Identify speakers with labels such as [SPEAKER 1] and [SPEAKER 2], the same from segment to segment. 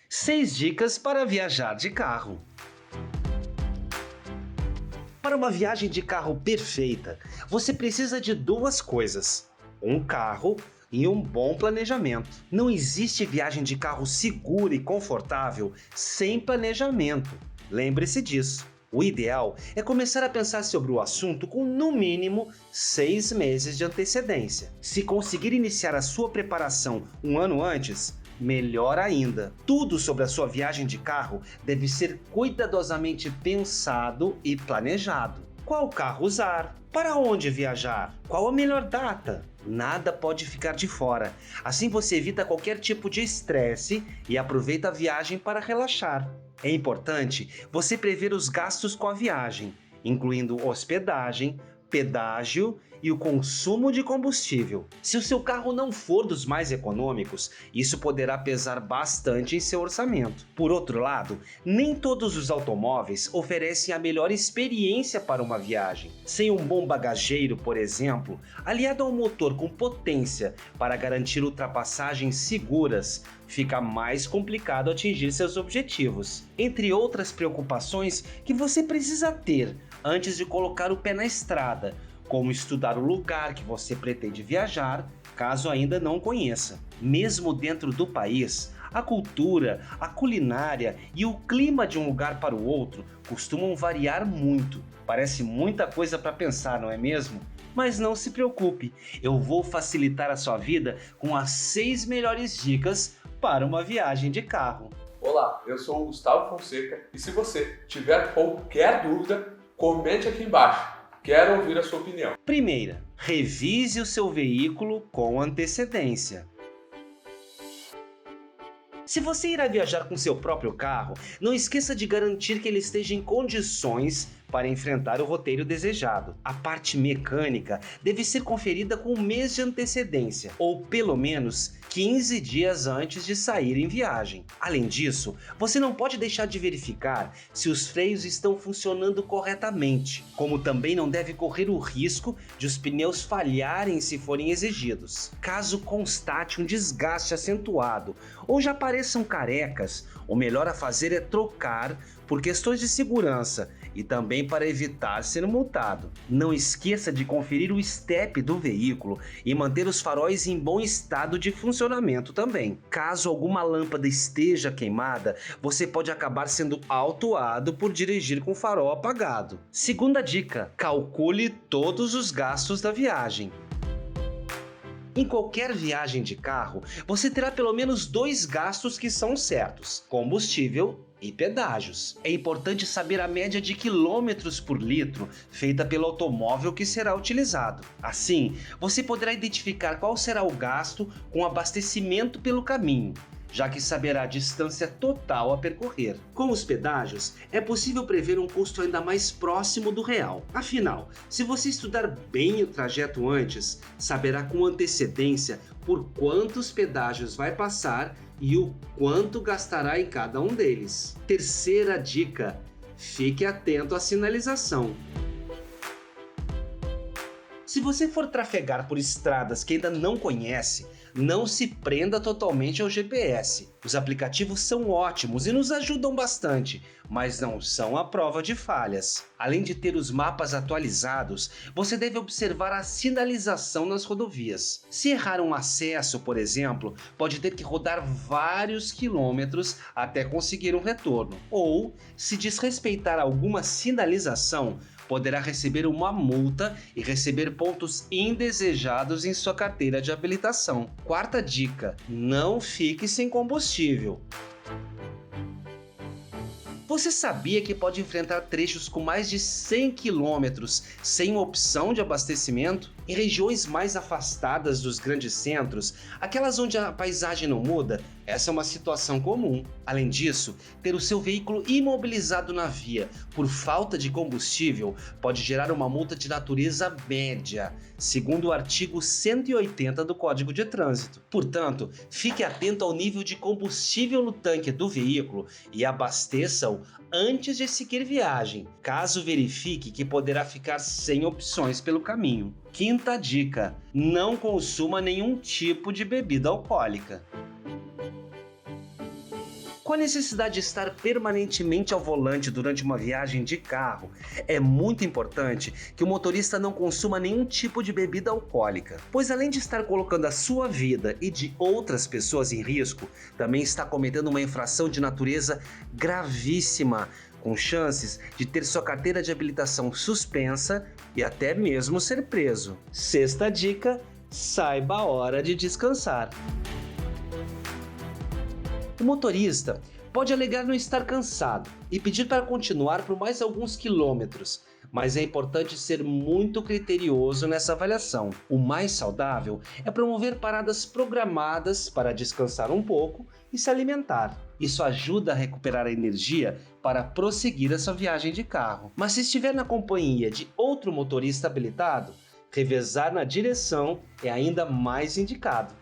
[SPEAKER 1] 6 dicas para viajar de carro. Para uma viagem de carro perfeita, você precisa de duas coisas: um carro e um bom planejamento. Não existe viagem de carro segura e confortável sem planejamento. Lembre-se disso. O ideal é começar a pensar sobre o assunto com no mínimo 6 meses de antecedência. Se conseguir iniciar a sua preparação um ano antes, melhor ainda. Tudo sobre a sua viagem de carro deve ser cuidadosamente pensado e planejado. Qual carro usar? Para onde viajar? Qual a melhor data? Nada pode ficar de fora. Assim você evita qualquer tipo de estresse e aproveita a viagem para relaxar. É importante você prever os gastos com a viagem, incluindo hospedagem, pedágio e o consumo de combustível. Se o seu carro não for dos mais econômicos, isso poderá pesar bastante em seu orçamento. Por outro lado, nem todos os automóveis oferecem a melhor experiência para uma viagem. Sem um bom bagageiro, por exemplo, aliado a um motor com potência para garantir ultrapassagens seguras, fica mais complicado atingir seus objetivos. Entre outras preocupações que você precisa ter antes de colocar o pé na estrada, como estudar o lugar que você pretende viajar, caso ainda não conheça. Mesmo dentro do país, a cultura, a culinária e o clima de um lugar para o outro costumam variar muito. Parece muita coisa para pensar, não é mesmo? Mas não se preocupe, eu vou facilitar a sua vida com as 6 melhores dicas para uma viagem de carro.
[SPEAKER 2] Olá, eu sou o Gustavo Fonseca e se você tiver qualquer dúvida, comente aqui embaixo. Quero ouvir a sua opinião.
[SPEAKER 1] Primeira, revise o seu veículo com antecedência. Se você irá viajar com seu próprio carro, não esqueça de garantir que ele esteja em condições para enfrentar o roteiro desejado. A parte mecânica deve ser conferida com um mês de antecedência, ou pelo menos 15 dias antes de sair em viagem. Além disso, você não pode deixar de verificar se os freios estão funcionando corretamente, como também não deve correr o risco de os pneus falharem se forem exigidos. Caso constate um desgaste acentuado ou já pareçam carecas, o melhor a fazer é trocar por questões de segurança e também para evitar ser multado. Não esqueça de conferir o estepe do veículo e manter os faróis em bom estado de funcionamento também. Caso alguma lâmpada esteja queimada, você pode acabar sendo autuado por dirigir com o farol apagado. Segunda dica: calcule todos os gastos da viagem. Em qualquer viagem de carro, você terá pelo menos 2 gastos que são certos: combustível e pedágios. É importante saber a média de quilômetros por litro feita pelo automóvel que será utilizado. Assim, você poderá identificar qual será o gasto com abastecimento pelo caminho, já que saberá a distância total a percorrer. Com os pedágios, é possível prever um custo ainda mais próximo do real. Afinal, se você estudar bem o trajeto antes, saberá com antecedência por quantos pedágios vai passar e o quanto gastará em cada um deles. Terceira dica: fique atento à sinalização. Se você for trafegar por estradas que ainda não conhece, não se prenda totalmente ao GPS. Os aplicativos são ótimos e nos ajudam bastante, mas não são a prova de falhas. Além de ter os mapas atualizados, você deve observar a sinalização nas rodovias. Se errar um acesso, por exemplo, pode ter que rodar vários quilômetros até conseguir um retorno. Ou, se desrespeitar alguma sinalização, poderá receber uma multa e receber pontos indesejados em sua carteira de habilitação. Quarta dica: não fique sem combustível. Você sabia que pode enfrentar trechos com mais de 100 km sem opção de abastecimento? Em regiões mais afastadas dos grandes centros, aquelas onde a paisagem não muda, essa é uma situação comum. Além disso, ter o seu veículo imobilizado na via por falta de combustível pode gerar uma multa de natureza média, segundo o artigo 180 do Código de Trânsito. Portanto, fique atento ao nível de combustível no tanque do veículo e abasteça-o antes de seguir viagem, caso verifique que poderá ficar sem opções pelo caminho. Quinta dica: não consuma nenhum tipo de bebida alcoólica. Com a necessidade de estar permanentemente ao volante durante uma viagem de carro, é muito importante que o motorista não consuma nenhum tipo de bebida alcoólica, pois além de estar colocando a sua vida e de outras pessoas em risco, também está cometendo uma infração de natureza gravíssima, com chances de ter sua carteira de habilitação suspensa e até mesmo ser preso. Sexta dica: saiba a hora de descansar. O motorista pode alegar não estar cansado e pedir para continuar por mais alguns quilômetros, mas é importante ser muito criterioso nessa avaliação. O mais saudável é promover paradas programadas para descansar um pouco e se alimentar. Isso ajuda a recuperar a energia para prosseguir a sua viagem de carro. Mas se estiver na companhia de outro motorista habilitado, revezar na direção é ainda mais indicado.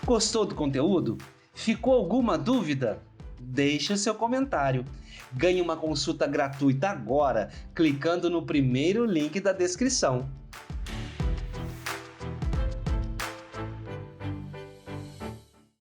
[SPEAKER 1] Gostou do conteúdo? Ficou alguma dúvida? Deixe seu comentário. Ganhe uma consulta gratuita agora, clicando no primeiro link da descrição.